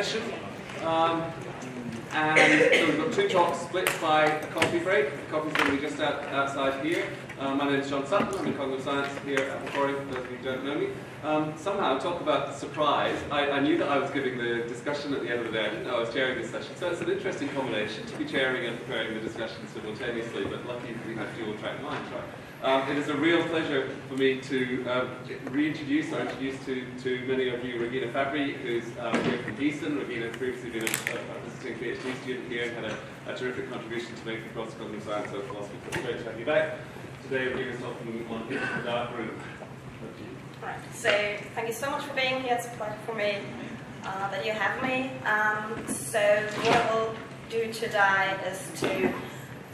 session. And so we've got two talks split by a coffee break. The coffee's going to be just outside here. My name is John Sutton. I'm in cognitive science here at Macquarie, for those of you who don't know me. Somehow, talk about surprise. I knew that I was giving the discussion at the end of the day. I didn't know I was chairing this session. So it's an interesting combination to be chairing and preparing the discussion simultaneously, but lucky we have dual-track minds, right? It is a real pleasure for me to reintroduce or introduce to many of you Regina Fabry, who's here from Gießen. Regina previously been a visiting PhD student here and had a terrific contribution to make across cognitive science and philosophy. So it's great to have you back. Today Regina's talking on the Darkroom. Right. So thank you so much for being here. It's a pleasure for me that you have me. So what I will do today is to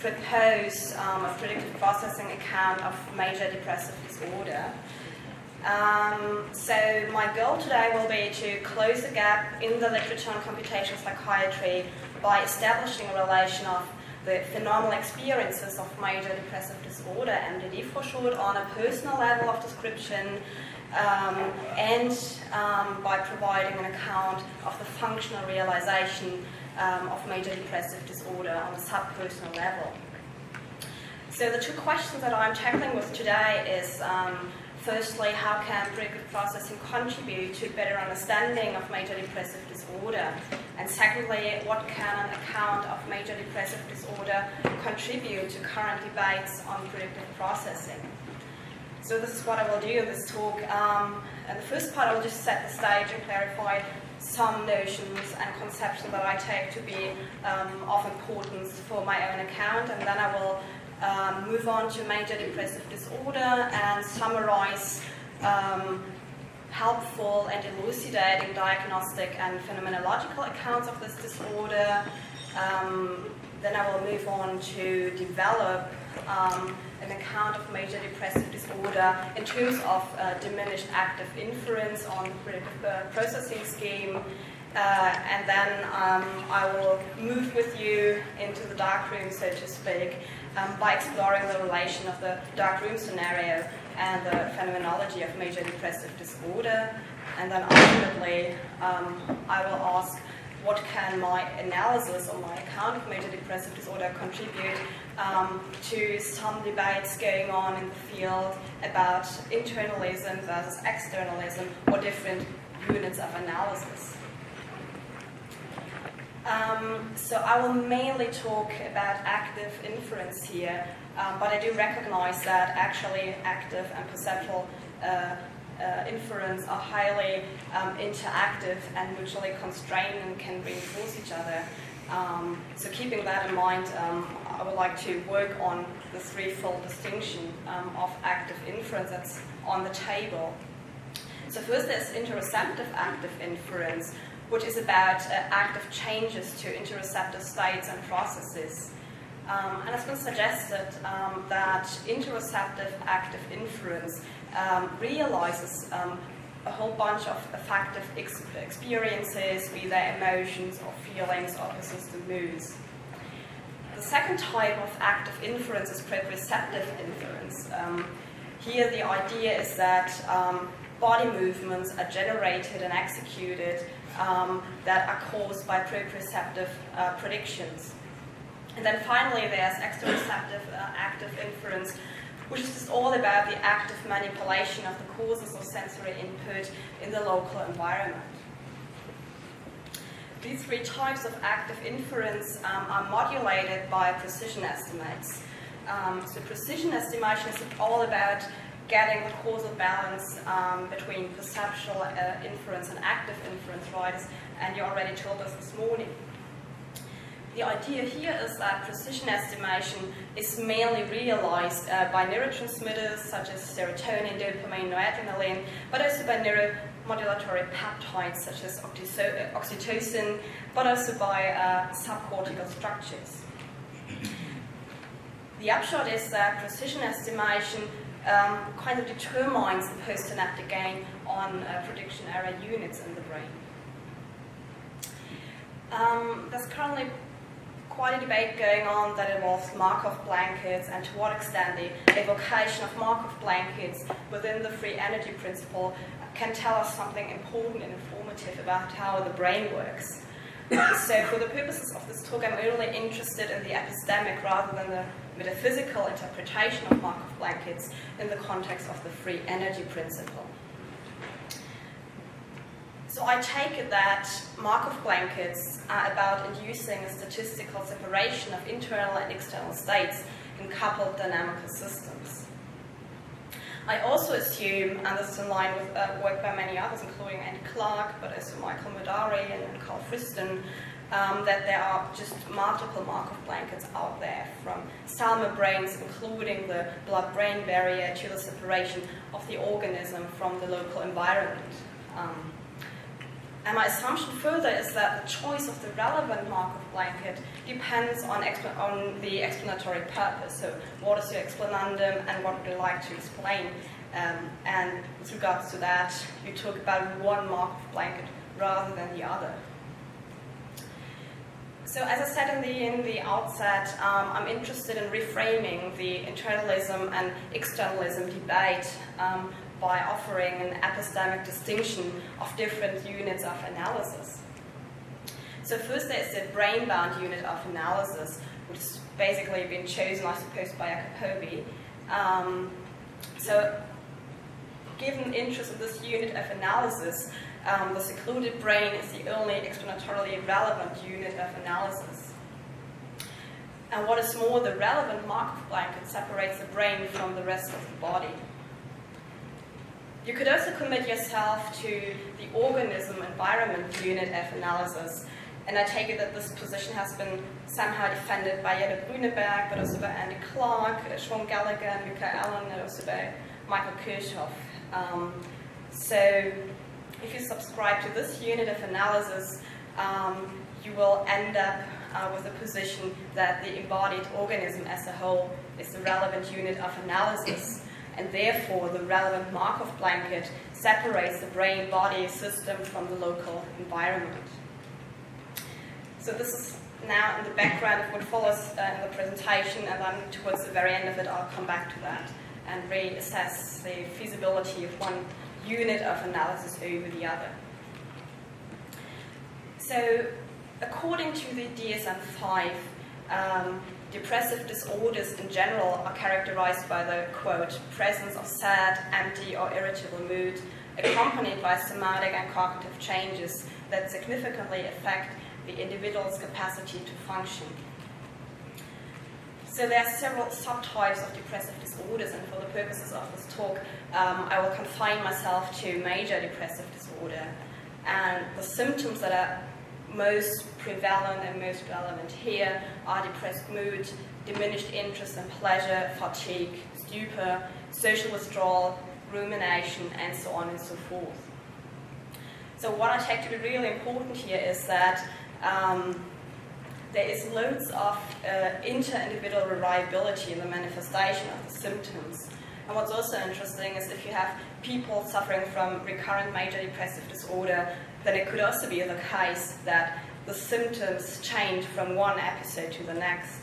propose a predictive processing account of major depressive disorder. So my goal today will be to close the gap in the literature on computational psychiatry by establishing a relation of the phenomenal experiences of major depressive disorder, MDD for short, on a personal level of description, and by providing an account of the functional realization of major depressive disorder on a subpersonal level. So the two questions that I'm tackling with today is, firstly, how can predictive processing contribute to better understanding of major depressive disorder? And secondly, what can an account of major depressive disorder contribute to current debates on predictive processing? So this is what I will do in this talk. And the first part, I will just set the stage and clarify some notions and conceptions that I take to be of importance for my own account, and then I will move on to major depressive disorder and summarize helpful and elucidating diagnostic and phenomenological accounts of this disorder. Then I will move on to develop an account of major depressive disorder in terms of diminished active inference on the predictive processing scheme. And then I will move with you into the darkroom, so to speak, by exploring the relation of the darkroom scenario and the phenomenology of major depressive disorder. And then ultimately, I will ask, what can my analysis or my account of major depressive disorder contribute to some debates going on in the field about internalism versus externalism, or different units of analysis. So I will mainly talk about active inference here, but I do recognize that actually active and perceptual inference are highly interactive and mutually constrained and can reinforce each other. So keeping that in mind, I would like to work on the threefold distinction of active inference that's on the table. So first, there's interoceptive active inference, which is about active changes to interoceptive states and processes. And it's been suggested that interoceptive active inference realizes a whole bunch of affective experiences, be they emotions or feelings or persistent moods. The second type of active inference is proprioceptive inference. Here the idea is that body movements are generated and executed that are caused by proprioceptive predictions. And then finally there's exteroceptive active inference, which is just all about the active manipulation of the causes of sensory input in the local environment. These three types of active inference are modulated by precision estimates. So precision estimation is all about getting the causal balance between perceptual inference and active inference, right? And you already told us this morning. The idea here is that precision estimation is mainly realized by neurotransmitters such as serotonin, dopamine, noradrenaline, but also by neuromodulatory peptides such as oxytocin, but also by subcortical structures. The upshot is that precision estimation kind of determines the postsynaptic gain on prediction error units in the brain. There's currently quite a debate going on that involves Markov blankets and to what extent the evocation of Markov blankets within the free energy principle can tell us something important and informative about how the brain works. So for the purposes of this talk, I'm only interested in the epistemic rather than the metaphysical interpretation of Markov blankets in the context of the free energy principle. So I take it that Markov blankets are about inducing a statistical separation of internal and external states in coupled dynamical systems. I also assume, and this is in line with work by many others, including Andy Clark, but also Michael Modari and Carl Friston, that there are just multiple Markov blankets out there, from cell membranes, including the blood-brain barrier, to the separation of the organism from the local environment. And my assumption further is that the choice of the relevant Markov blanket depends on the explanatory purpose. So what is your explanandum and what would you like to explain? And with regards to that, you talk about one Markov blanket rather than the other. So as I said in the outset, I'm interested in reframing the internalism and externalism debate by offering an epistemic distinction of different units of analysis. So first there's the brain-bound unit of analysis, which has basically been chosen, I suppose, by Hohwy. So given interest in this unit of analysis, the secluded brain is the only explanatorily relevant unit of analysis. And what is more, the relevant Markov blanket separates the brain from the rest of the body. You could also commit yourself to the organism-environment unit of analysis, and I take it that this position has been somehow defended by Jette Brüneberg, but also by Andy Clark, Sean Gallagher, and Mika Allen, and also by Michael Kirchhoff. So if you subscribe to this unit of analysis, you will end up with the position that the embodied organism as a whole is the relevant unit of analysis, and therefore the relevant Markov blanket separates the brain-body system from the local environment. So this is now in the background of what follows in the presentation, and then towards the very end of it I'll come back to that and reassess the feasibility of one unit of analysis over the other. So according to the DSM-5, depressive disorders in general are characterized by the, quote, presence of sad, empty, or irritable mood, accompanied by somatic and cognitive changes that significantly affect the individual's capacity to function. So there are several subtypes of depressive disorders, and for the purposes of this talk, I will confine myself to major depressive disorder. And the symptoms that are most prevalent and most relevant here are depressed mood, diminished interest and pleasure, fatigue, stupor, social withdrawal, rumination, and so on and so forth. So what I take to be really important here is that there is loads of inter-individual variability in the manifestation of the symptoms. And what's also interesting is if you have people suffering from recurrent major depressive disorder, then it could also be the case that the symptoms change from one episode to the next.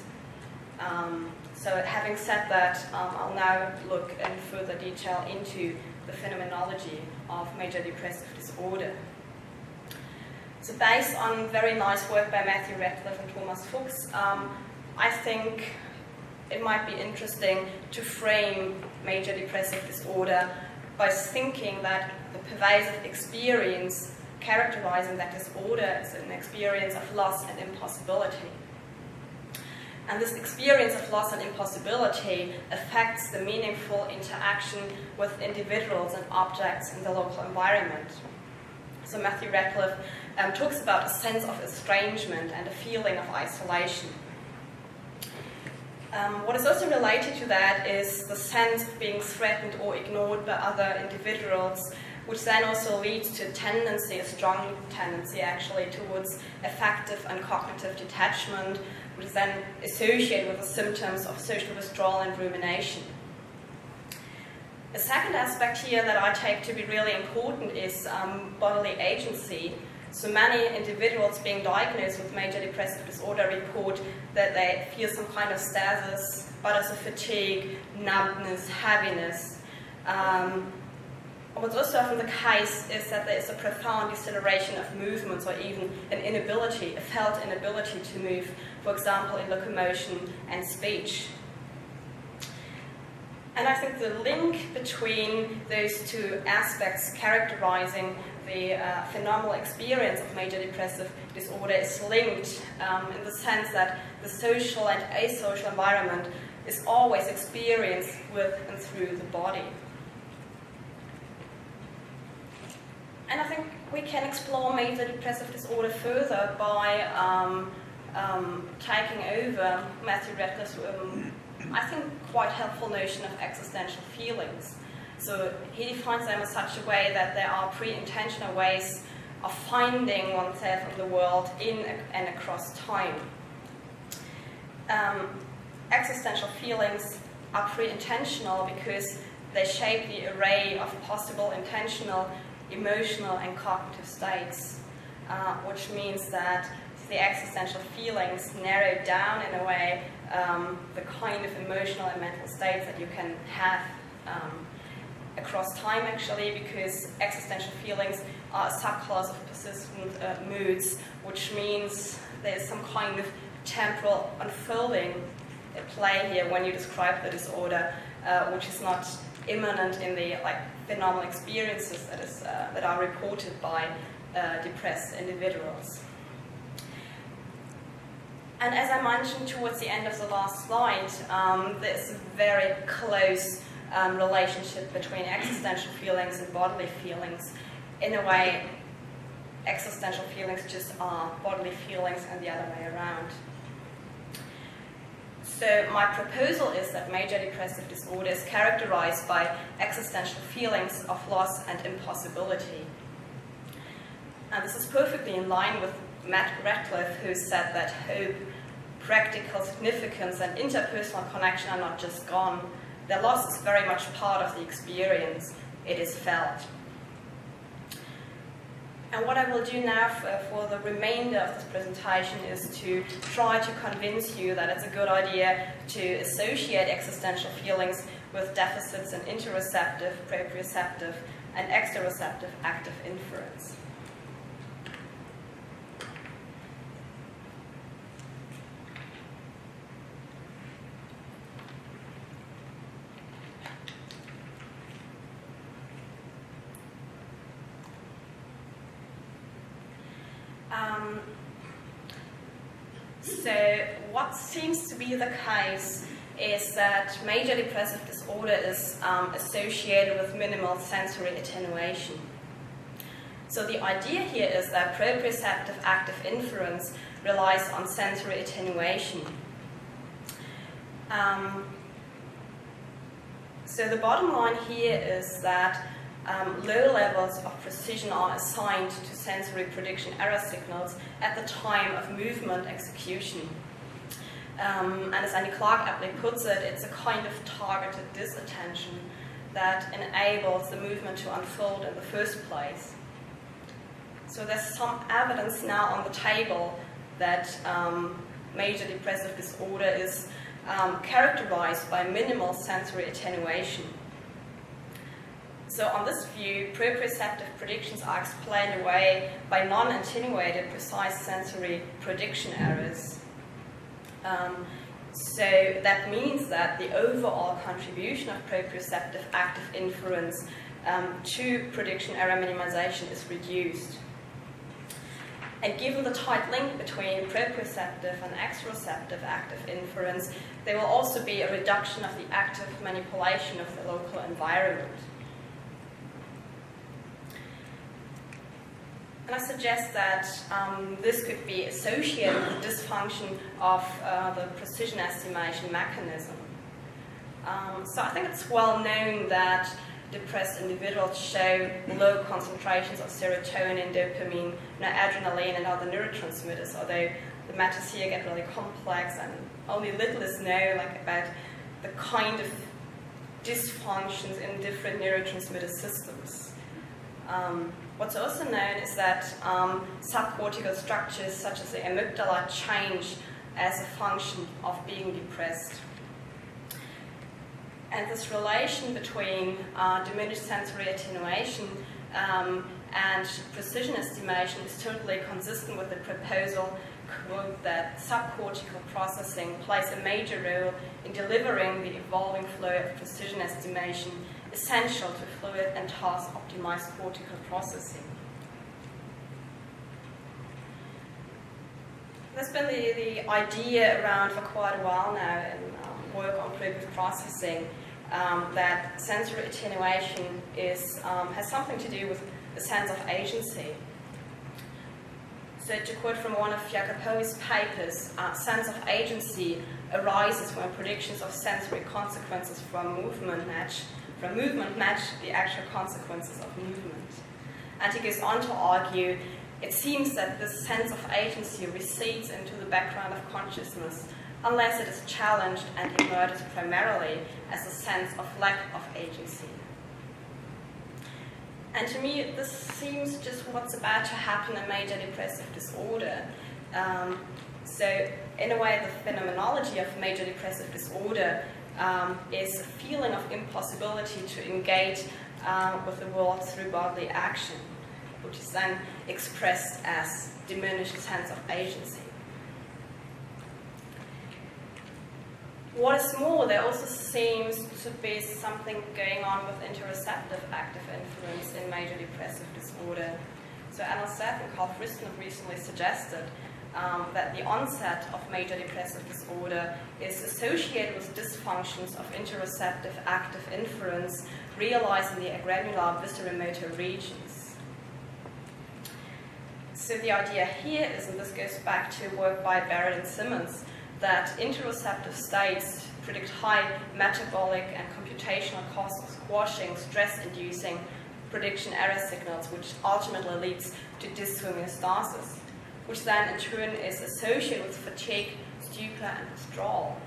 So having said that, I'll now look in further detail into the phenomenology of major depressive disorder. So based on very nice work by Matthew Radcliffe and Thomas Fuchs, I think it might be interesting to frame major depressive disorder by thinking that the pervasive experience characterizing that disorder is an experience of loss and impossibility. And this experience of loss and impossibility affects the meaningful interaction with individuals and objects in the local environment. So Matthew Radcliffe talks about a sense of estrangement and a feeling of isolation. What is also related to that is the sense of being threatened or ignored by other individuals, which then also leads to a strong tendency actually towards affective and cognitive detachment, which is then associated with the symptoms of social withdrawal and rumination. A second aspect here that I take to be really important is bodily agency. So many individuals being diagnosed with major depressive disorder report that they feel some kind of stasis, but also fatigue, numbness, heaviness. What's also often the case is that there is a profound deceleration of movements, or even an inability, a felt inability to move, for example, in locomotion and speech. And I think the link between those two aspects characterizing the phenomenal experience of major depressive disorder is linked in the sense that the social and asocial environment is always experienced with and through the body. And I think we can explore major depressive disorder further by taking over Matthew Radcliffe's, I think, quite helpful notion of existential feelings. So he defines them in such a way that there are pre-intentional ways of finding oneself in the world in and across time. Existential feelings are pre-intentional because they shape the array of possible intentional, emotional and cognitive states, which means that the existential feelings narrow down in a way the kind of emotional and mental states that you can have across time, actually, because existential feelings are a subclass of persistent moods, which means there's some kind of temporal unfolding at play here when you describe the disorder, which is not immanent in the phenomenal experiences that are reported by depressed individuals. And as I mentioned towards the end of the last slide, there's a very close relationship between existential feelings and bodily feelings. In a way, existential feelings just are bodily feelings and the other way around. So my proposal is that major depressive disorder is characterized by existential feelings of loss and impossibility. And this is perfectly in line with Matt Radcliffe, who said that hope, practical significance and interpersonal connection are not just gone. Their loss is very much part of the experience. It is felt. And what I will do now for the remainder of this presentation is to try to convince you that it's a good idea to associate existential feelings with deficits in interoceptive, proprioceptive, and exteroceptive active inference. So what seems to be the case is that major depressive disorder is associated with minimal sensory attenuation. So the idea here is that proprioceptive active inference relies on sensory attenuation. So the bottom line here is that low levels of precision are assigned to sensory prediction error signals at the time of movement execution. And as Annie Clark aptly puts it, it's a kind of targeted disattention that enables the movement to unfold in the first place. So there's some evidence now on the table that major depressive disorder is characterized by minimal sensory attenuation. So on this view, proprioceptive predictions are explained away by non-attenuated precise sensory prediction errors. So that means that the overall contribution of proprioceptive active inference to prediction error minimization is reduced. And given the tight link between proprioceptive and exteroceptive active inference, there will also be a reduction of the active manipulation of the local environment. And I suggest that this could be associated with dysfunction of the precision estimation mechanism. So I think it's well known that depressed individuals show low concentrations of serotonin, dopamine, adrenaline, and other neurotransmitters, although the matters here get really complex and only little is known about the kind of dysfunctions in different neurotransmitter systems. What's also known is that subcortical structures such as the amygdala change as a function of being depressed. And this relation between diminished sensory attenuation and precision estimation is totally consistent with the proposal, quote, that subcortical processing plays a major role in delivering the evolving flow of precision estimation essential to fluid and task-optimized cortical processing. There's been the idea around for quite a while now in work on predictive processing that sensory attenuation has something to do with the sense of agency. So to quote from one of Hohwy's papers, sense of agency arises when predictions of sensory consequences from movement match the actual consequences of movement. And he goes on to argue, it seems that this sense of agency recedes into the background of consciousness unless it is challenged and emerges primarily as a sense of lack of agency. And to me, this seems just what's about to happen in major depressive disorder. So, in a way, the phenomenology of major depressive disorder is a feeling of impossibility to engage with the world through bodily action, which is then expressed as diminished sense of agency. What is more, there also seems to be something going on with interoceptive active inference in major depressive disorder. So Anna Seth and Carl Friston have recently suggested that the onset of major depressive disorder is associated with dysfunctions of interoceptive active inference realized in the granular visceromotor regions. So the idea here is, and this goes back to work by Barrett and Simmons, that interoceptive states predict high metabolic and computational costs of squashing stress-inducing prediction error signals, which ultimately leads to dyshomeostasis, which then in turn is associated with fatigue, stupor, and withdrawal.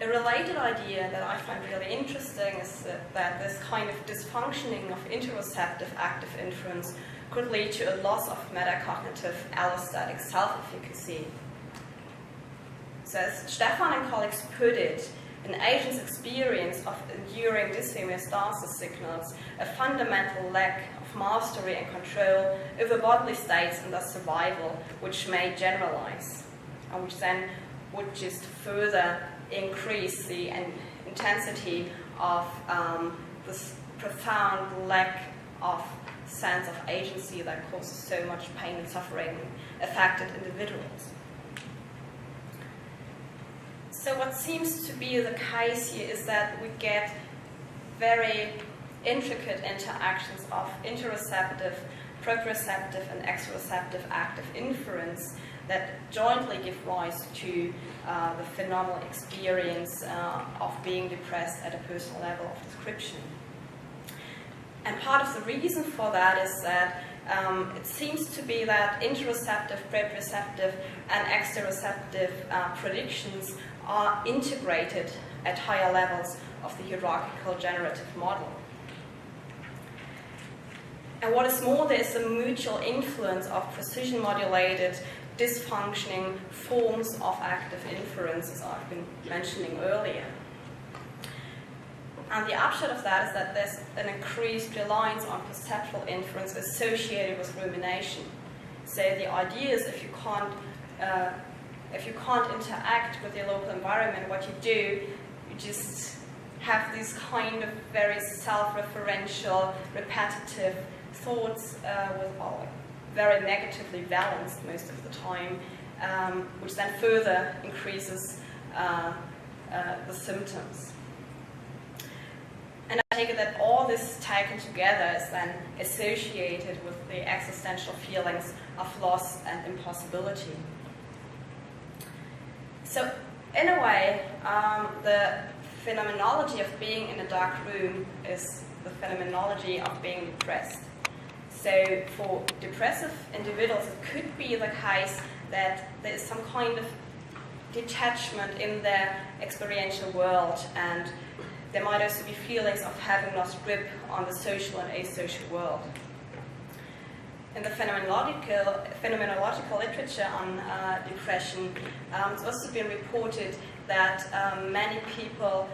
A related idea that I find really interesting is that this kind of dysfunctioning of interoceptive active inference could lead to a loss of metacognitive allostatic self-efficacy. So as Stefan and colleagues put it, an agent's experience of enduring dyshomeostasis signals a fundamental lack of mastery and control over bodily states and thus survival, which may generalize, and which then would just further increase the intensity of this profound lack of sense of agency that causes so much pain and suffering in affected individuals. So what seems to be the case here is that we get very intricate interactions of interoceptive, proprioceptive, and exteroceptive active inference that jointly give rise to the phenomenal experience of being depressed at a personal level of description. And part of the reason for that is that it seems to be that interoceptive, proprioceptive, and exteroceptive predictions are integrated at higher levels of the hierarchical generative model. And what is more, there is a mutual influence of precision-modulated, dysfunctioning forms of active inference, as I've been mentioning earlier. And the upshot of that is that there's an increased reliance on perceptual inference associated with rumination. So the idea is if you can't interact with your local environment, what you do, you just have these kind of very self-referential, repetitive thoughts very negatively balanced most of the time, which then further increases the symptoms. And I take it that all this taken together is then associated with the existential feelings of loss and impossibility. So, in a way, the phenomenology of being in a dark room is the phenomenology of being depressed. So, for depressive individuals, it could be the case that there is some kind of detachment in their experiential world, and there might also be feelings of having lost grip on the social and asocial world. In the phenomenological literature on depression, it's also been reported that many people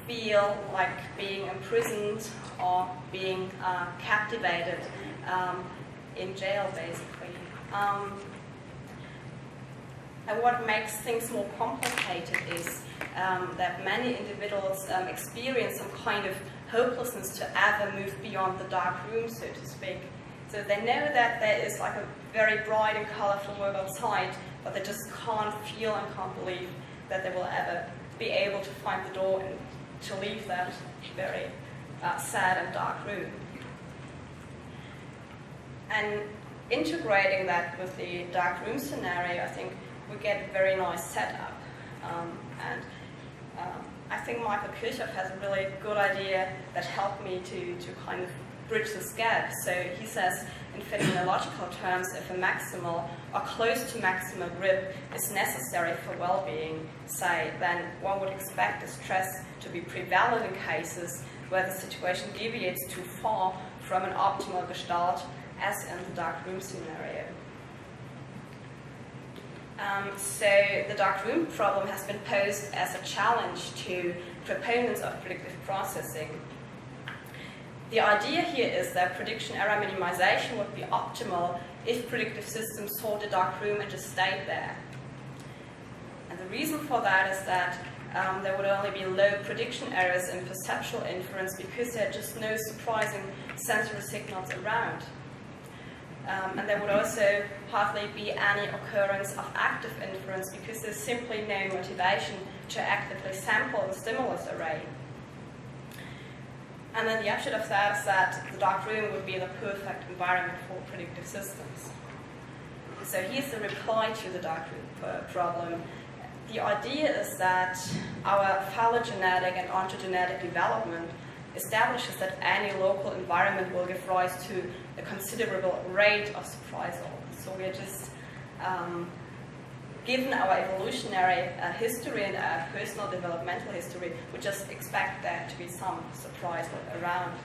feel like being imprisoned or being captivated in jail, basically. And what makes things more complicated is that many individuals experience some kind of hopelessness to ever move beyond the dark room, so to speak. So they know that there is like a very bright and colorful world outside, but they just can't feel and can't believe that they will ever be able to find the door and to leave that very sad and dark room. And integrating that with the dark room scenario, I think we get a very nice setup. I think Michael Kirchhoff has a really good idea that helped me to kind of bridge this gap. So he says, in phenomenological terms, if a maximal or close to maximal grip is necessary for well-being, say, then one would expect the stress to be prevalent in cases where the situation deviates too far from an optimal gestalt, as in the dark room scenario. So the dark room problem has been posed as a challenge to proponents of predictive processing. The idea here is that prediction error minimization would be optimal if predictive systems saw the dark room and just stayed there. And the reason for that is that there would only be low prediction errors in perceptual inference because there are just no surprising sensory signals around. And there would also hardly be any occurrence of active inference because there's simply no motivation to actively sample the stimulus array. And then the upshot of that is that the dark room would be the perfect environment for predictive systems. So here's the reply to the dark room problem. The idea is that our phylogenetic and ontogenetic development establishes that any local environment will give rise to a considerable rate of surprisal. So we are just, given our evolutionary history and our personal developmental history, we just expect there to be some surprisal around.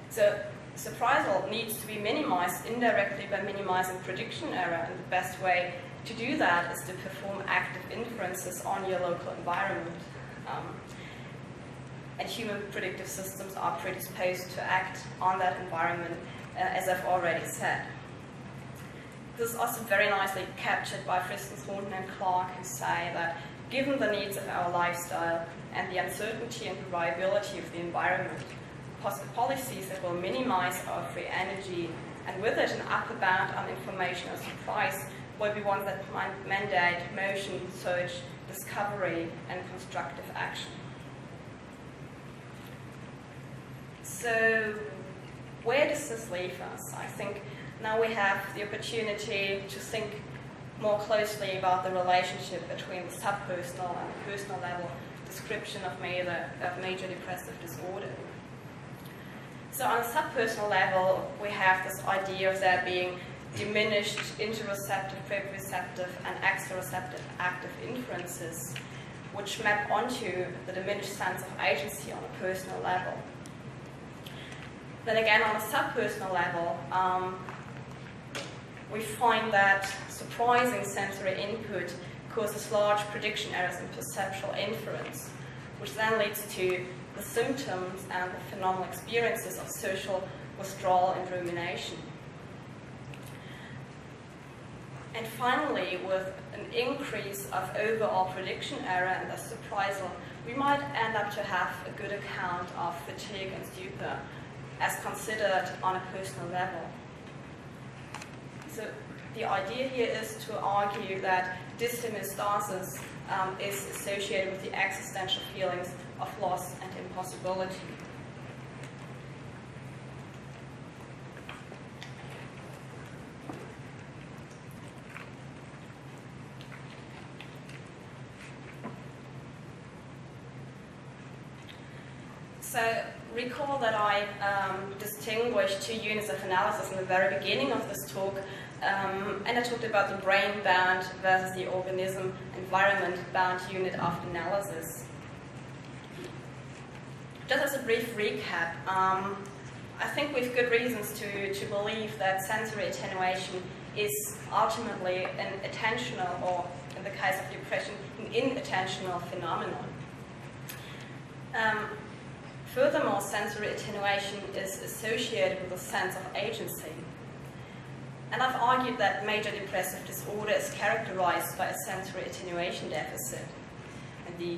So surprisal needs to be minimized indirectly by minimizing prediction error, and the best way to do that is to perform active inferences on your local environment. And human predictive systems are predisposed to act on that environment, as I've already said. This is also very nicely captured by Friston, Thornton and Clark, who say that given the needs of our lifestyle and the uncertainty and variability of the environment, policies that will minimize our free energy and with it an upper bound on information or surprise will be ones that mandate motion, search, discovery and constructive action. So where does this leave us? I think now we have the opportunity to think more closely about the relationship between the subpersonal and the personal level description of major depressive disorder. So on a subpersonal level, we have this idea of there being diminished interoceptive, proprioceptive, and exteroceptive active inferences, which map onto the diminished sense of agency on a personal level. Then again, on a subpersonal level, we find that surprising sensory input causes large prediction errors in perceptual inference, which then leads to the symptoms and the phenomenal experiences of social withdrawal and rumination. And finally, with an increase of overall prediction error and thus surprisal, we might end up to have a good account of fatigue and stupor as considered on a personal level. So the idea here is to argue that dyshomeostasis is associated with the existential feelings of loss and impossibility. So recall that I distinguished two units of analysis in the very beginning of this talk, and I talked about the brain-bound versus the organism-environment-bound unit of analysis. Just as a brief recap, I think we've good reasons to believe that sensory attenuation is ultimately an attentional or in the case of depression, an inattentional phenomenon. Furthermore, sensory attenuation is associated with a sense of agency. And I've argued that major depressive disorder is characterized by a sensory attenuation deficit. And the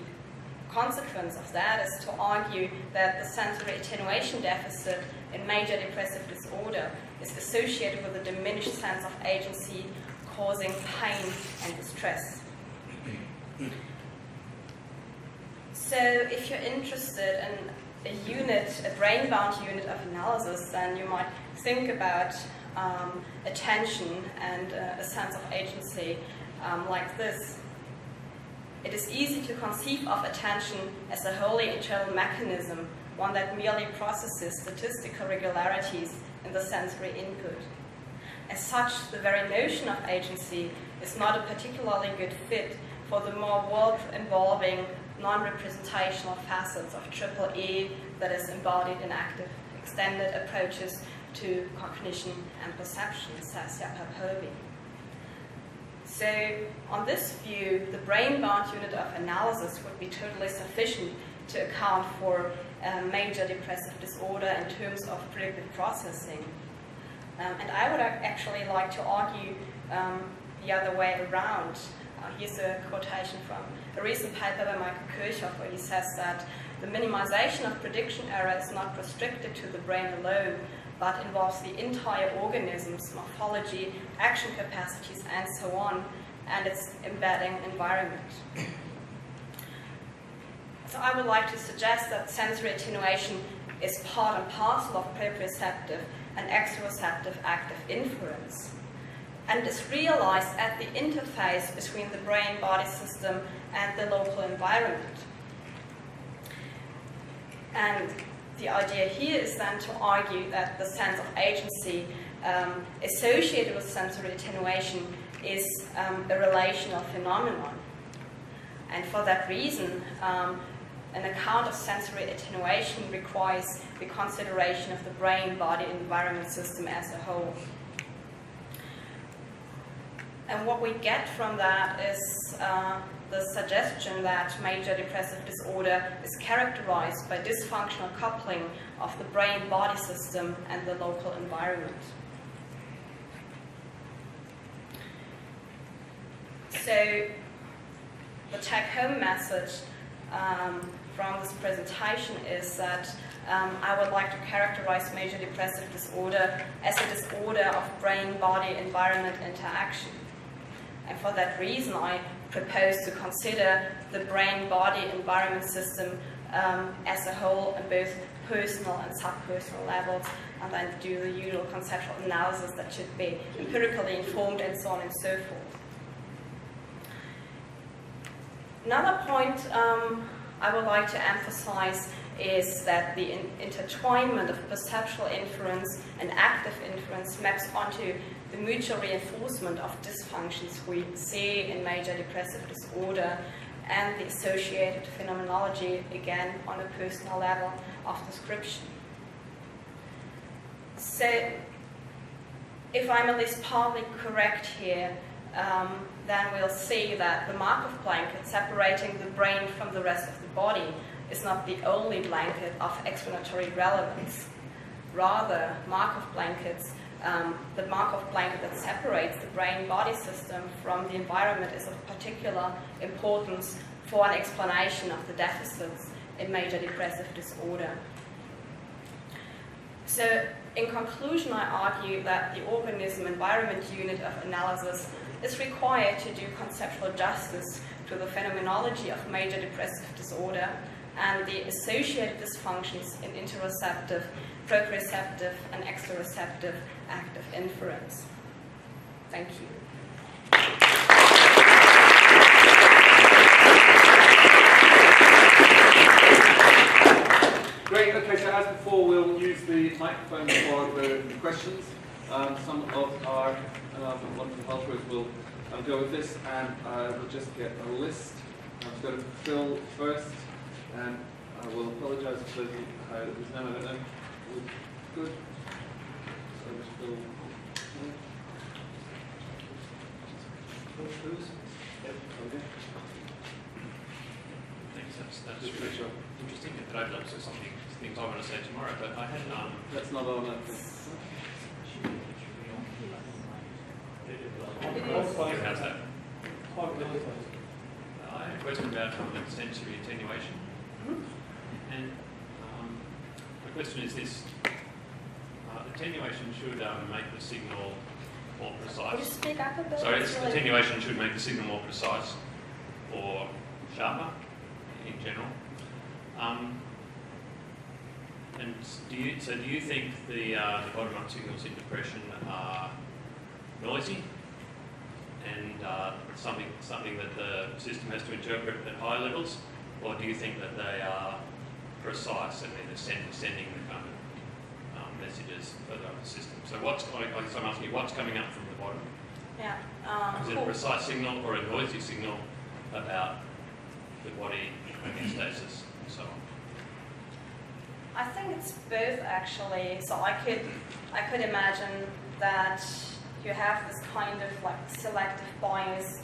consequence of that is to argue that the sensory attenuation deficit in major depressive disorder is associated with a diminished sense of agency, causing pain and distress. So if you're interested in a brain-bound unit of analysis, then you might think about attention and a sense of agency like this. It is easy to conceive of attention as a wholly internal mechanism, one that merely processes statistical regularities in the sensory input. As such, the very notion of agency is not a particularly good fit for the more world-involving non-representational facets of EEE that is embodied in active extended approaches to cognition and perception, says Hohwy. So, on this view, the brain-bound unit of analysis would be totally sufficient to account for major depressive disorder in terms of predictive processing. And I would actually like to argue the other way around. Here's a quotation from a recent paper by Michael Kirchhoff, where he says that the minimization of prediction error is not restricted to the brain alone, but involves the entire organism's morphology, action capacities, and so on, and its embedding environment. So I would like to suggest that sensory attenuation is part and parcel of proprioceptive and exteroceptive active inference, and is realized at the interface between the brain-body system and the local environment. And the idea here is then to argue that the sense of agency associated with sensory attenuation is a relational phenomenon. And for that reason, an account of sensory attenuation requires the consideration of the brain-body environment system as a whole. And what we get from that is the suggestion that major depressive disorder is characterized by dysfunctional coupling of the brain-body system and the local environment. So the take-home message from this presentation is that I would like to characterize major depressive disorder as a disorder of brain-body environment interaction. And for that reason, I propose to consider the brain-body environment system as a whole on both personal and subpersonal levels, and then do the usual conceptual analysis that should be empirically informed and so on and so forth. Another point I would like to emphasize is that the intertwinement of perceptual inference and active inference maps onto the mutual reinforcement of dysfunctions we see in major depressive disorder and the associated phenomenology, again, on a personal level of description. So, if I'm at least partly correct here, then we'll see that the Markov blanket separating the brain from the rest of the body is not the only blanket of explanatory relevance. Rather, Markov blankets, the Markov blanket that separates the brain-body system from the environment is of particular importance for an explanation of the deficits in major depressive disorder. So, in conclusion, I argue that the organism-environment unit of analysis is required to do conceptual justice to the phenomenology of major depressive disorder and the associated dysfunctions in interoceptive, proprioceptive, and exteroceptive active inference. Thank you. Great, okay, so as before, we'll use the microphone for the questions. Some of our wonderful helpers will go with this, and we'll just get a list. I'm just going to Phil first, and I will apologise for his name, I don't know. Good. So just Phil. Thanks, that's really interesting. But I've looked at something, things I want to say tomorrow, but I had... That's not on that. How's that? I had a question about sensory attenuation. And my question is this. Attenuation should make the signal more precise. Could you speak up a bit? Sorry, attenuation should make the signal more precise or sharper in general. And do you think the bottom-up signals in depression are noisy and something that the system has to interpret at high levels, or do you think that they are precise and they're sending the kind of messages further up the system? So I'm asking you, what's coming up from the bottom? Yeah. Is it a precise signal or a noisy signal about the body homeostasis and so on? I think it's both actually. So I could imagine that you have this kind of like selective bias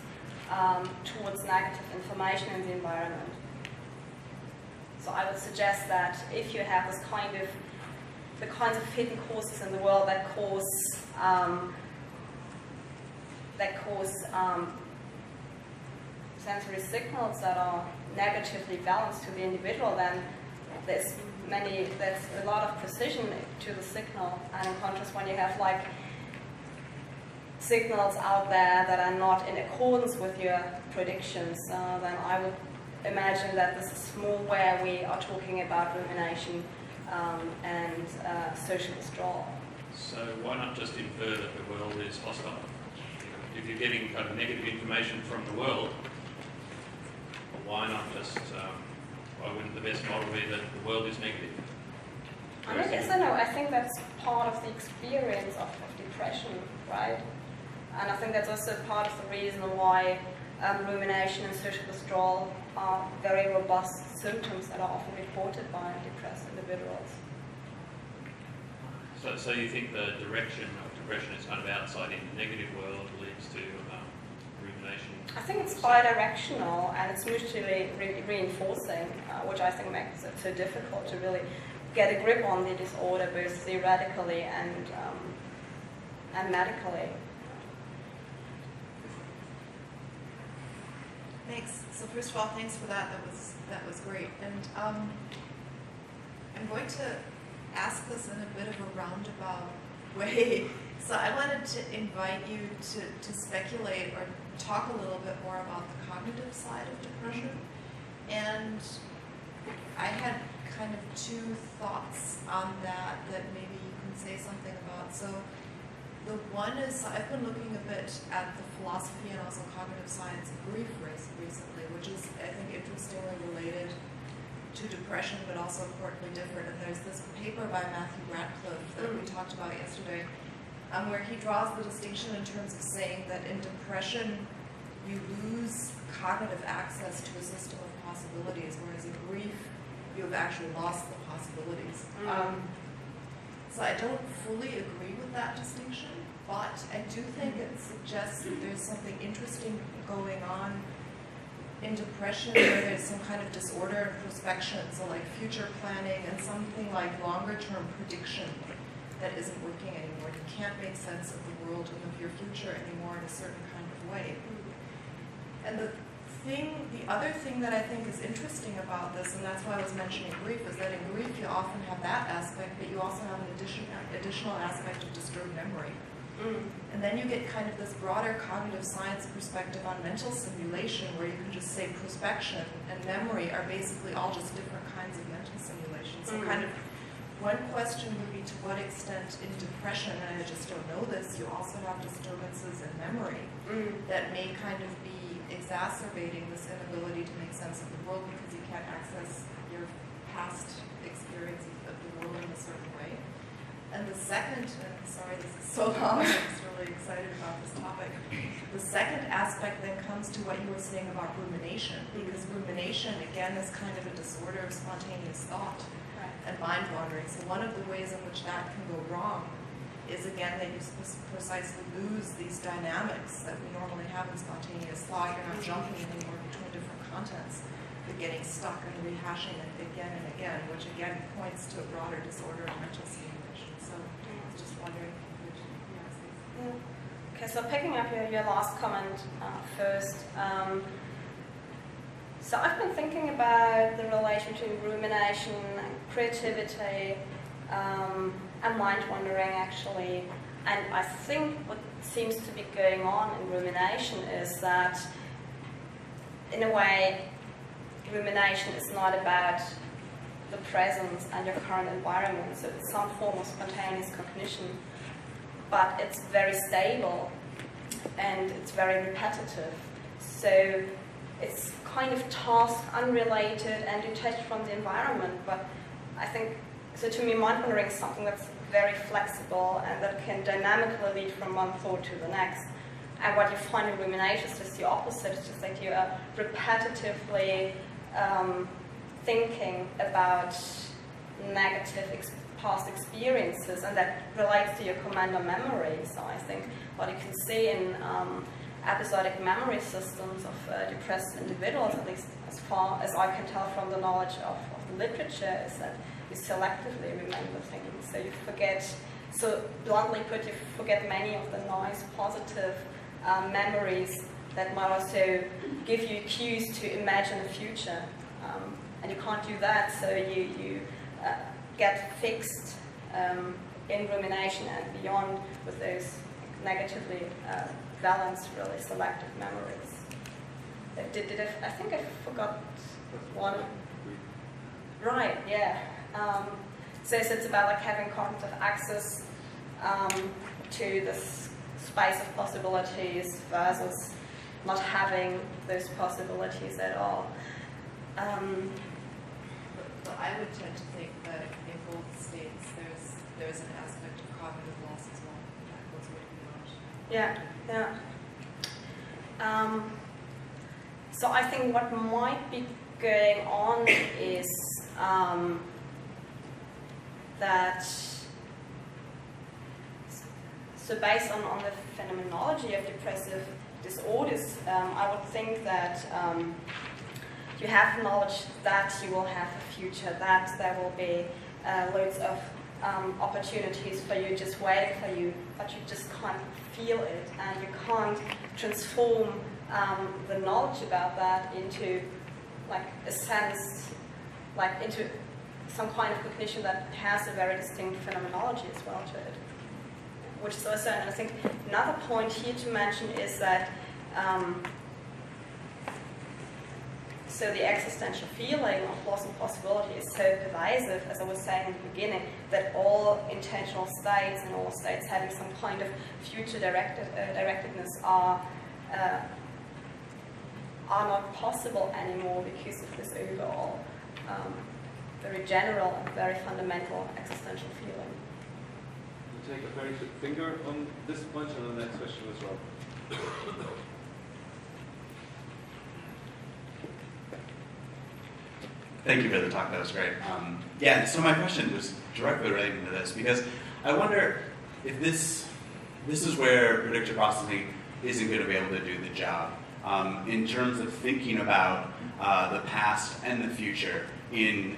towards negative information in the environment. So I would suggest that if you have this kind of the kinds of hidden causes in the world that cause sensory signals that are negatively balanced to the individual, then there's a lot of precision to the signal. And in contrast, when you have like signals out there that are not in accordance with your predictions, then I would imagine that this is more where we are talking about rumination and social withdrawal. So why not just infer that the world is hostile? If you're getting kind of negative information from the world, why not just, why wouldn't the best model be that the world is negative? I think that's part of the experience of depression, right? And I think that's also part of the reason why rumination and social withdrawal are very robust symptoms that are often reported by depressed individuals. So you think the direction of depression is kind of outside in the negative world leads to rumination? I think it's bidirectional and it's mutually reinforcing, which I think makes it so difficult to really get a grip on the disorder, both theoretically and medically. Thanks. So first of all, thanks for that. That was great. And I'm going to ask this in a bit of a roundabout way. So I wanted to invite you to speculate or talk a little bit more about the cognitive side of depression. And I had kind of two thoughts on that maybe you can say something about. So the one is, I've been looking a bit at the philosophy and also cognitive science of grief recently, which is, I think, interestingly related to depression, but also importantly different. And there's this paper by Matthew Radcliffe that we talked about yesterday, where he draws the distinction in terms of saying that in depression, you lose cognitive access to a system of possibilities, whereas in grief, you have actually lost the possibilities. So I don't fully agree with that distinction, but I do think it suggests that there's something interesting going on in depression where there's some kind of disorder and prospection, so like future planning and something like longer term prediction that isn't working anymore. You can't make sense of the world and of your future anymore in a certain kind of way. And the other thing that I think is interesting about this, and that's why I was mentioning grief, is that in grief you often have that aspect, but you also have an additional aspect of disturbed memory. And then you get kind of this broader cognitive science perspective on mental simulation, where you can just say prospection and memory are basically all just different kinds of mental simulation. So kind of one question would be, to what extent in depression, and I just don't know this, you also have disturbances in memory that may kind of be exacerbating this inability to make sense of the world because you can't access your past experiences of the world in a certain way. And the second, and sorry this is so long, I'm just really excited about this topic. The second aspect then comes to what you were saying about rumination, because rumination again is kind of a disorder of spontaneous thought and mind wandering. So one of the ways in which that can go wrong is again that you precisely lose these dynamics that we normally have in spontaneous thought. You're not jumping anymore between different contents. You're getting stuck and rehashing it again and again, which again points to a broader disorder of mental stimulation. So I was just wondering which Okay, so picking up your last comment first. So I've been thinking about the relation between rumination and creativity and mind wandering actually. And I think what seems to be going on in rumination is that, in a way, rumination is not about the present and your current environment. So it's some form of spontaneous cognition, but it's very stable and it's very repetitive. So it's kind of task unrelated and detached from the environment. But I think, so to me, mind wandering is something that's very flexible and that can dynamically lead from one thought to the next. And what you find in rumination is just the opposite. It's just that you are repetitively thinking about negative past experiences, and that relates to your command on memory. So I think what you can see in episodic memory systems of depressed individuals, at least as far as I can tell from the knowledge of the literature, is that you selectively remember things. So you forget, so bluntly put, you forget many of the nice, positive memories that might also give you cues to imagine the future. And you can't do that, so you get fixed in rumination and beyond with those negatively balanced, really selective memories. I think I forgot one. Right, yeah. So it's about like having cognitive access to this space of possibilities versus not having those possibilities at all. But I would tend to think that in both states there's an aspect of cognitive loss as well. That goes way beyond. Yeah. So I think what might be going on is that, so based on the phenomenology of depressive disorders, I would think that you have knowledge that you will have a future, that there will be loads of opportunities for you just waiting for you, but you just can't feel it, and you can't transform the knowledge about that into like a sense, like into some kind of cognition that has a very distinct phenomenology as well to it. Which is also, and I think another point here to mention is that so the existential feeling of loss and possibility is so pervasive, as I was saying in the beginning, that all intentional states and all states having some kind of future directedness are not possible anymore because of this overall very general and very fundamental existential feeling. We'll take a very quick finger on this point and on the next question as well. Thank you for the talk, that was great. Yeah, so my question was directly related to this, because I wonder if this is where predictive processing isn't going to be able to do the job in terms of thinking about the past and the future in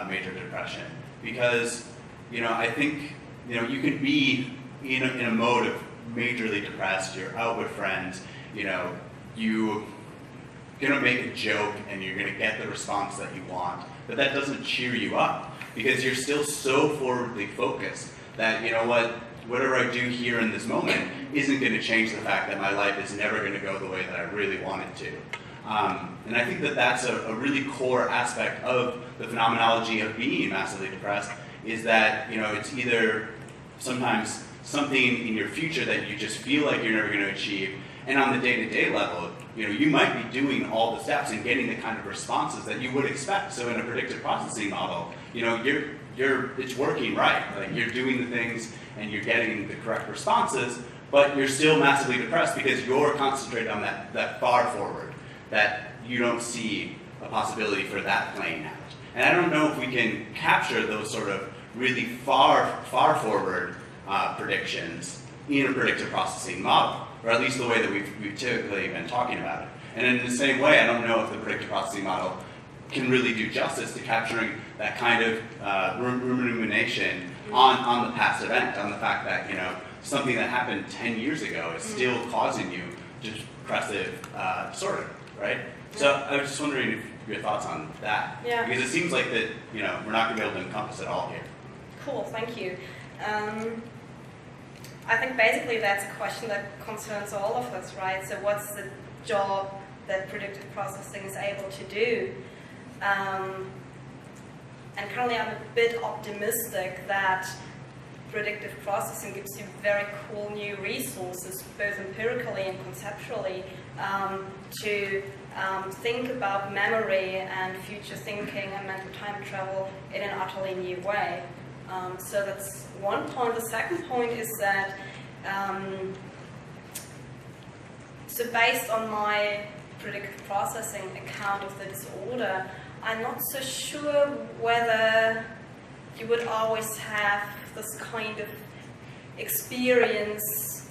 major depression. Because, I think, you can be in a mode of majorly depressed, you're out with friends, you're going to make a joke and you're going to get the response that you want, but that doesn't cheer you up because you're still so forwardly focused that, whatever I do here in this moment isn't going to change the fact that my life is never going to go the way that I really want it to. And I think that that's a really core aspect of the phenomenology of being massively depressed, is that, it's either sometimes something in your future that you just feel like you're never going to achieve, and on the day-to-day level, you might be doing all the steps and getting the kind of responses that you would expect. So in a predictive processing model, it's working right. Like you're doing the things and you're getting the correct responses, but you're still massively depressed because you're concentrated on that far forward, that you don't see a possibility for that playing out. And I don't know if we can capture those sort of really far forward predictions in a predictive processing model, or at least the way that we've typically been talking about it. And in the same way, I don't know if the predictive processing model can really do justice to capturing that kind of rumination on the past event, on the fact that, you know, something that happened 10 years ago is still causing you depressive disorder, right? So I was just wondering if your thoughts on that. Yeah. Because it seems like that, you know, we're not going to be able to encompass it all here. Cool, thank you. I think basically that's a question that concerns all of us, right? So what's the job that predictive processing is able to do? And currently I'm a bit optimistic that predictive processing gives you very cool new resources, both empirically and conceptually, to think about memory and future thinking and mental time travel in an utterly new way. So that's one point. The second point is that, so based on my predictive processing account of the disorder, I'm not so sure whether you would always have this kind of experience.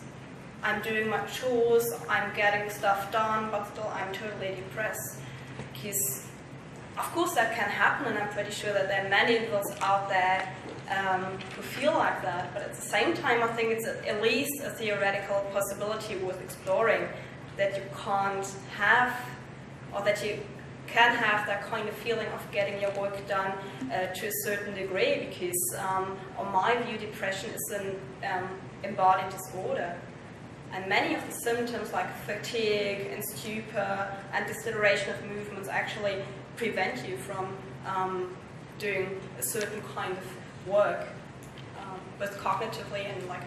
I'm doing my chores, I'm getting stuff done, but still I'm totally depressed. Because, of course, that can happen, and I'm pretty sure that there are many of us out there who feel like that. But at the same time, I think it's at least a theoretical possibility worth exploring, that you can't have, or that you can have that kind of feeling of getting your work done to a certain degree, because on my view, depression is an embodied disorder. And many of the symptoms like fatigue and stupor and deceleration of movements actually prevent you from doing a certain kind of work, both cognitively and like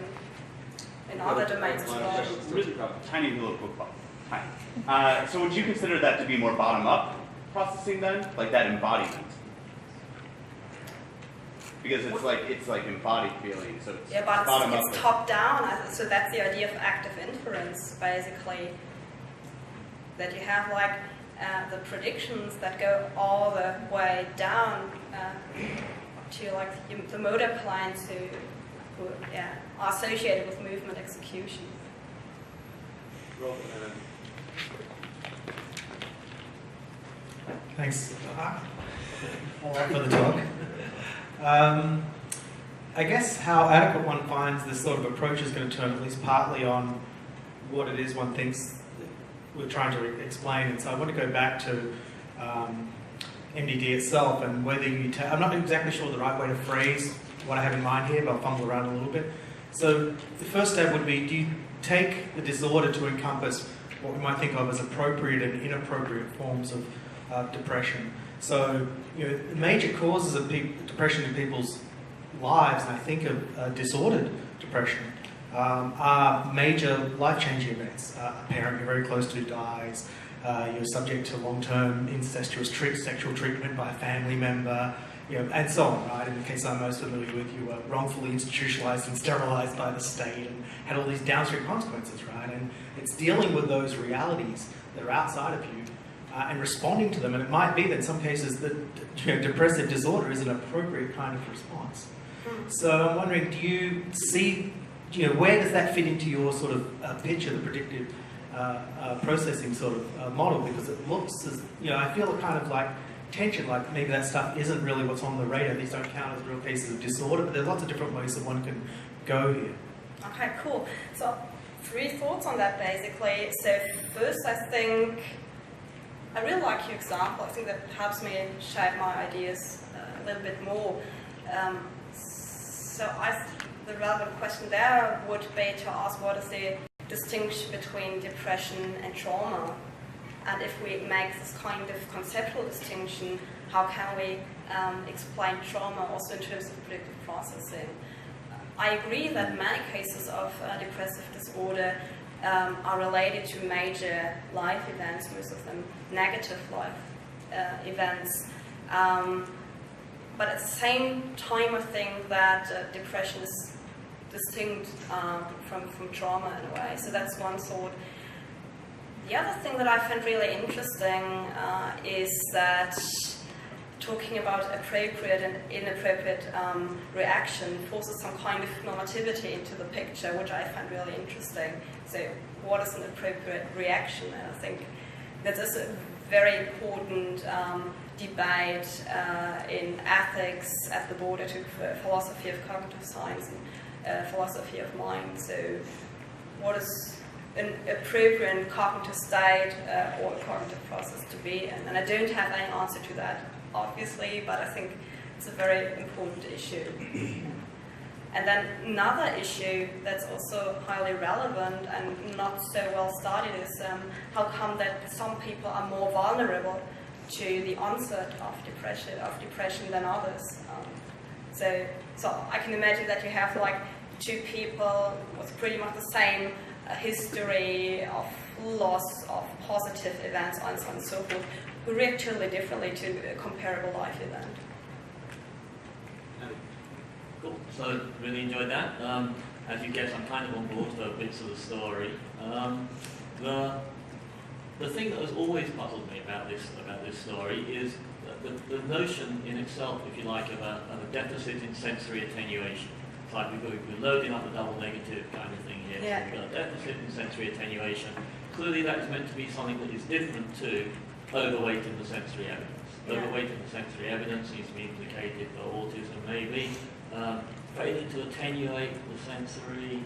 in other domains as well. Really tiny little quick one. Hi. So would you consider that to be more bottom-up processing then, like that embodiment? Because it's like embodied feeling, so it's bottom up. It's top down. So that's the idea of active inference, basically. That you have like the predictions that go all the way down to like the motor plans who are associated with movement execution. Thanks a lot for the talk. I guess how adequate one finds this sort of approach is going to turn at least partly on what it is one thinks we're trying to explain. And so I want to go back to MDD itself and whether you I'm not exactly sure the right way to phrase what I have in mind here, but I'll fumble around a little bit. So the first step would be, do you take the disorder to encompass what we might think of as appropriate and inappropriate forms of depression? So, you know, major causes of depression in people's lives, and I think of disordered depression, are major life-changing events. A parent you're very close to dies, you're subject to long-term incestuous sexual treatment by a family member, you know, and so on, right? In the case I'm most familiar with, you were wrongfully institutionalized and sterilized by the state and had all these downstream consequences, right? And it's dealing with those realities that are outside of you and responding to them. And it might be that in some cases that, you know, depressive disorder is an appropriate kind of response. So I'm wondering, do you see, you know, where does that fit into your sort of picture, the predictive processing sort of model? Because it looks as, you know, I feel a kind of like tension, like maybe that stuff isn't really what's on the radar. These don't count as real cases of disorder, but there's lots of different ways that one can go here. Okay, cool. So 3 thoughts on that basically. So first, I think I really like your example. I think that helps me shape my ideas a little bit more. So the relevant question there would be to ask, what is the distinction between depression and trauma? And if we make this kind of conceptual distinction, how can we explain trauma also in terms of predictive processing? I agree that many cases of depressive disorder are related to major life events, most of them negative life events. But at the same time, I think that depression is distinct from trauma in a way. So that's one thought. The other thing that I find really interesting is that talking about appropriate and inappropriate reaction forces some kind of normativity into the picture, which I find really interesting. So what is an appropriate reaction? And I think that is a very important debate in ethics at the border to philosophy of cognitive science and philosophy of mind. So what is an appropriate cognitive state or cognitive process to be in? And I don't have any answer to that, obviously, but I think it's a very important issue. And then another issue that's also highly relevant and not so well studied is how come that some people are more vulnerable to the onset of depression than others. So I can imagine that you have like two people with pretty much the same history of loss of positive events and so on and so forth, who react totally differently to a comparable life event. Cool. So really enjoyed that. As you guess, I'm kind of on board for bits of the story. The thing that has always puzzled me about this story is the notion in itself, if you like, of a deficit in sensory attenuation. It's like we're loading up the double negative kind of thing here. Yeah. So we've got a deficit in sensory attenuation. Clearly that is meant to be something that is different to overweight in the sensory evidence. Yeah. Overweight in the sensory evidence seems to be implicated for autism maybe. Failing to attenuate the sensory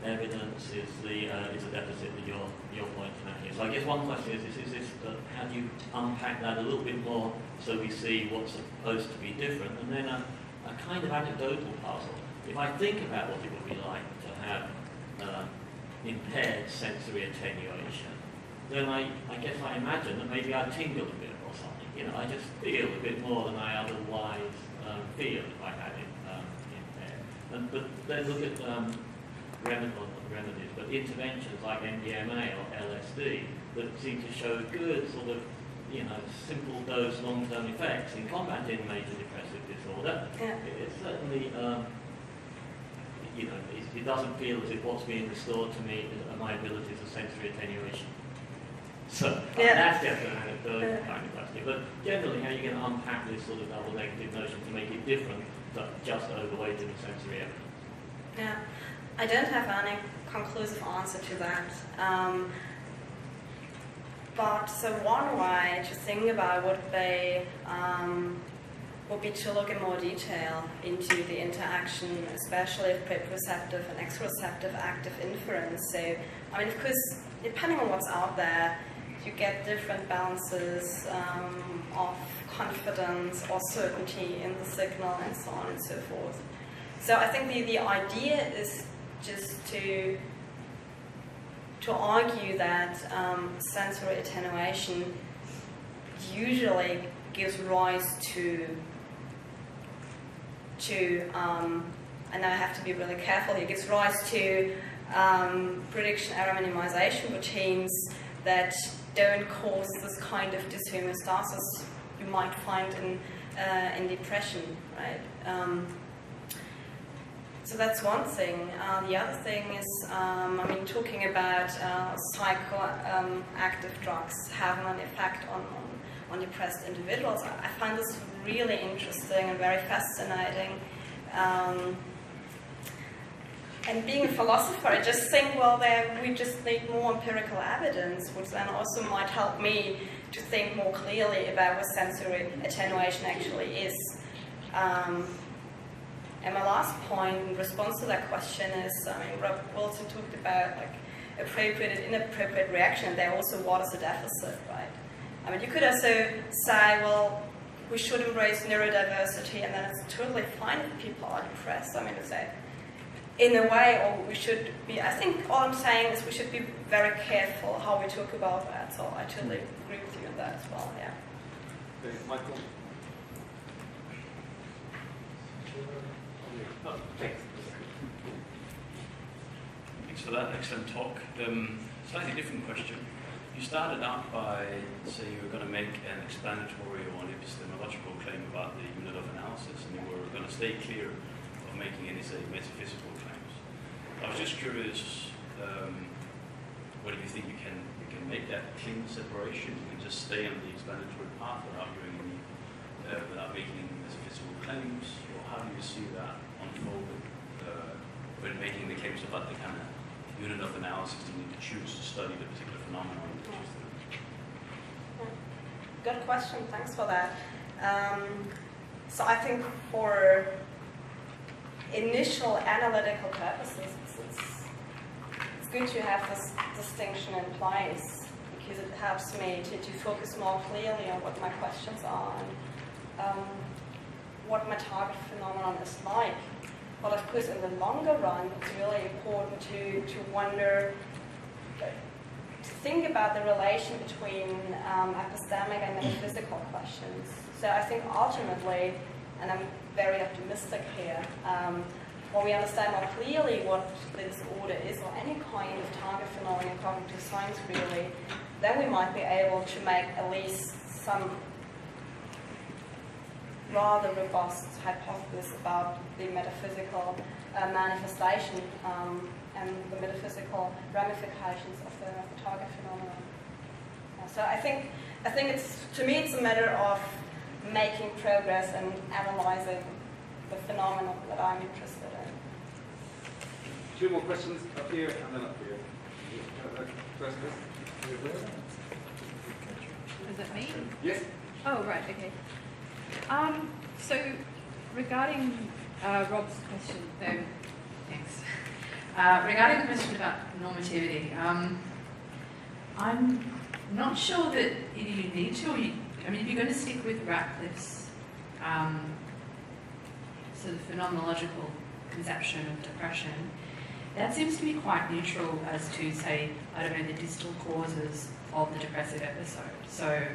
evidence is a deficit that you're pointing at here. So I guess one question is this how do you unpack that a little bit more so we see what's supposed to be different? And then a kind of anecdotal puzzle. If I think about what it would be like to have impaired sensory attenuation, then I guess I imagine that maybe I'd tingle a bit or something. You know, I just feel a bit more than I otherwise feel if I had it impaired. But then look at remedies, but interventions like MDMA or LSD that seem to show good sort of, simple dose long-term effects in combating major depressive disorder. Yeah. It's certainly, it doesn't feel as if what's being restored to me are my abilities of sensory attenuation. So that's definitely an anecdotal kind of question. But generally, how are you going to unpack this sort of double negative notion to make it different to just overweight in the sensory evidence? Yeah, I don't have any conclusive answer to that. But so one way to think about would be to look in more detail into the interaction, especially of proprioceptive and exteroceptive active inference. So, of course, depending on what's out there, you get different balances of confidence or certainty in the signal and so on and so forth. So I think the idea is just to argue that sensory attenuation usually gives rise to and I have to be really careful here, gives rise to prediction error minimization routines that don't cause this kind of dyshomeostasis you might find in depression, right? So that's one thing. The other thing is, talking about psychoactive drugs having an effect on depressed individuals. I find this really interesting and very fascinating. And being a philosopher, I just think, we just need more empirical evidence, which then also might help me to think more clearly about what sensory attenuation actually is. And my last point in response to that question is, Rob Wilson talked about appropriate and inappropriate reaction, and there also what is a deficit, right? You could also say, we should embrace neurodiversity, and then it's totally fine if people are depressed. To say, in a way, or we should be, I think all I'm saying is we should be very careful how we talk about that, so I totally agree with you on that as well, yeah. Okay, Michael? Oh, thanks. Thanks for that excellent talk. Slightly different question. You started out by saying you were going to make an explanatory or an epistemological claim about the unit of analysis, and you were going to stay clear of making any, say, metaphysical claims. I was just curious, whether you think you can make that clean separation? You can just stay on the explanatory path without doing any without making any metaphysical claims, or how do you see that unfolding when making the claims about the kind of unit of analysis you need to choose to study the particular phenomenon? Good question, thanks for that. So I think for initial analytical purposes, it's good to have this distinction in place, because it helps me to focus more clearly on what my questions are and what my target phenomenon is like. But of course, in the longer run, it's really important to wonder, to think about the relation between epistemic and metaphysical questions. So I think ultimately, and I'm very optimistic here, when we understand more clearly what the disorder is, or any kind of target phenomenon in cognitive science really, then we might be able to make at least some rather robust hypothesis about the metaphysical manifestation and the metaphysical ramifications of the target phenomenon. So I think it's, to me, it's a matter of making progress and analyzing the phenomenon that I'm interested in. Two more questions up here and then up here. First, Is it me? yes. Oh, right, okay. So regarding Rob's question, thanks. Regarding the question about normativity, I'm not sure that you need to, I mean, if you're going to stick with Ratcliffe's sort of phenomenological conception of depression, that seems to be quite neutral as to, say, I don't know, the distal causes of the depressive episode. So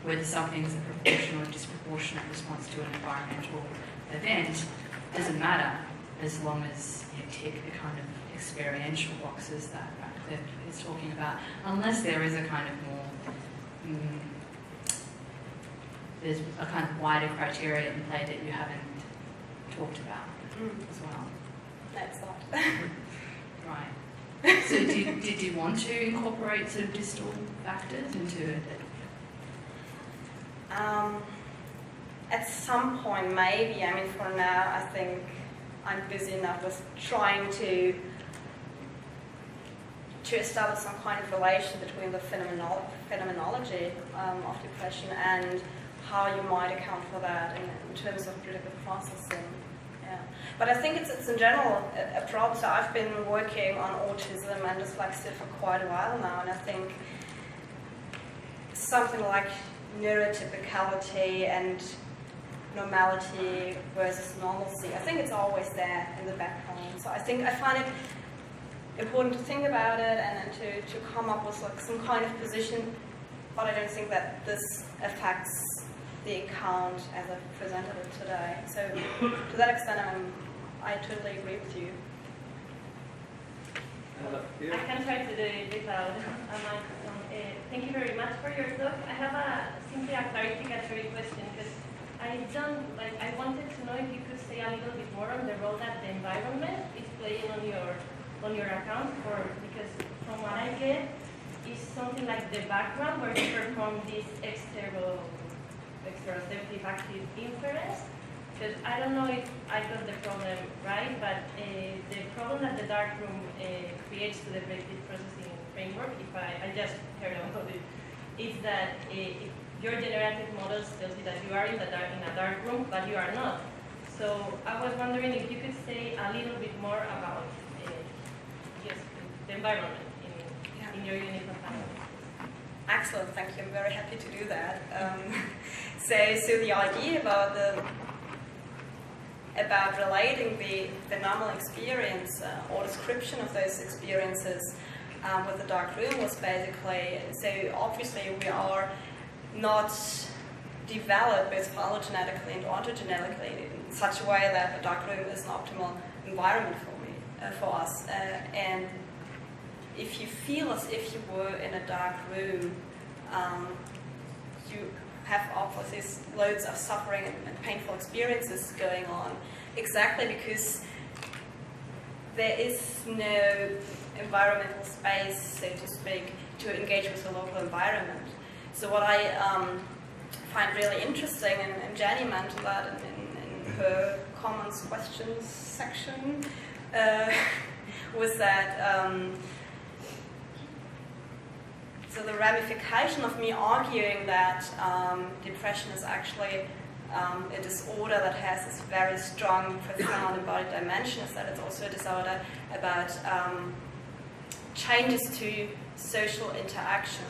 whether something's a proportional or disproportionate response to an environmental event doesn't matter, as long as you tick the kind of experiential boxes that Ratcliffe is talking about, unless there is a kind of more, there's a kind of wider criteria in play that you haven't talked about as well. That's not. Right. So did you want to incorporate sort of distal factors into it? At some point, maybe. I mean, for now, I think I'm busy enough with trying to establish some kind of relation between the phenomenology of depression and how you might account for that in terms of predictive processing. Yeah. But I think it's in general a problem. So I've been working on autism and dyslexia for quite a while now, and I think something like neurotypicality and normality versus normalcy, I think it's always there in the background. So I find it important to think about it and to come up with like some kind of position, but I don't think that this affects the account as I've presented it today. So to that extent, I totally agree with you. I can try to do it without a microphone. Thank you very much for your talk. I have simply a clarificatory question, because I wanted to know if you could say a little bit more on the role that the environment is playing on your account, because from what I get, is something like the background where you perform this exteroceptive active inference. Because I don't know if I got the problem right, but the problem that the Darkroom creates to the predictive processing framework, if I just heard about it, is that your generative models tells you that you are in a dark room, but you are not. So I was wondering if you could say a little bit more about just the environment in your unit of analysis. Excellent, thank you. I'm very happy to do that. So the idea about relating the phenomenal experience or description of those experiences with the dark room was basically, so obviously we are not developed both phylogenetically and ontogenetically in such a way that the dark room is an optimal environment for us. And if you feel as if you were in a dark room, you have obviously loads of suffering and painful experiences going on, exactly because there is no environmental space, so to speak, to engage with the local environment. So what I find really interesting, and Jenny mentioned that in her comments questions section, was that so the ramification of me arguing that depression is actually a disorder that has this very strong, profound embodied dimension is that it's also a disorder about changes to social interaction,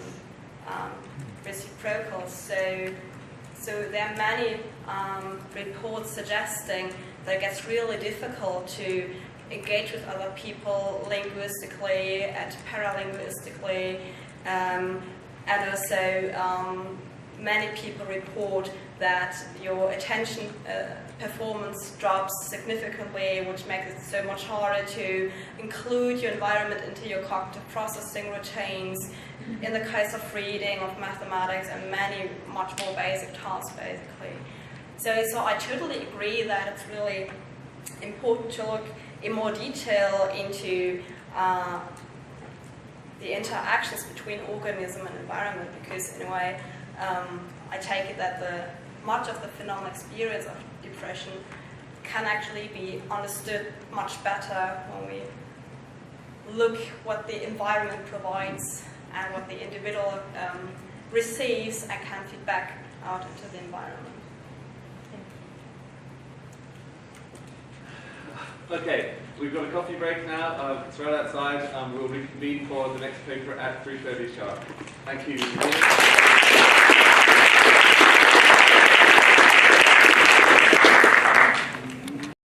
reciprocal. So there are many reports suggesting that it gets really difficult to engage with other people linguistically and paralinguistically, and also many people report that your attention performance drops significantly, which makes it so much harder to include your environment into your cognitive processing routines. In the case of reading, of mathematics, and many much more basic tasks, basically. So I totally agree that it's really important to look in more detail into the interactions between organism and environment, because in a way, I take it that much of the phenomenal experience of depression can actually be understood much better when we look what the environment provides and what the individual receives and can feed back out into the environment. Okay, we've got a coffee break now. It's right outside. We'll reconvene for the next paper at 3:30 sharp. Thank you.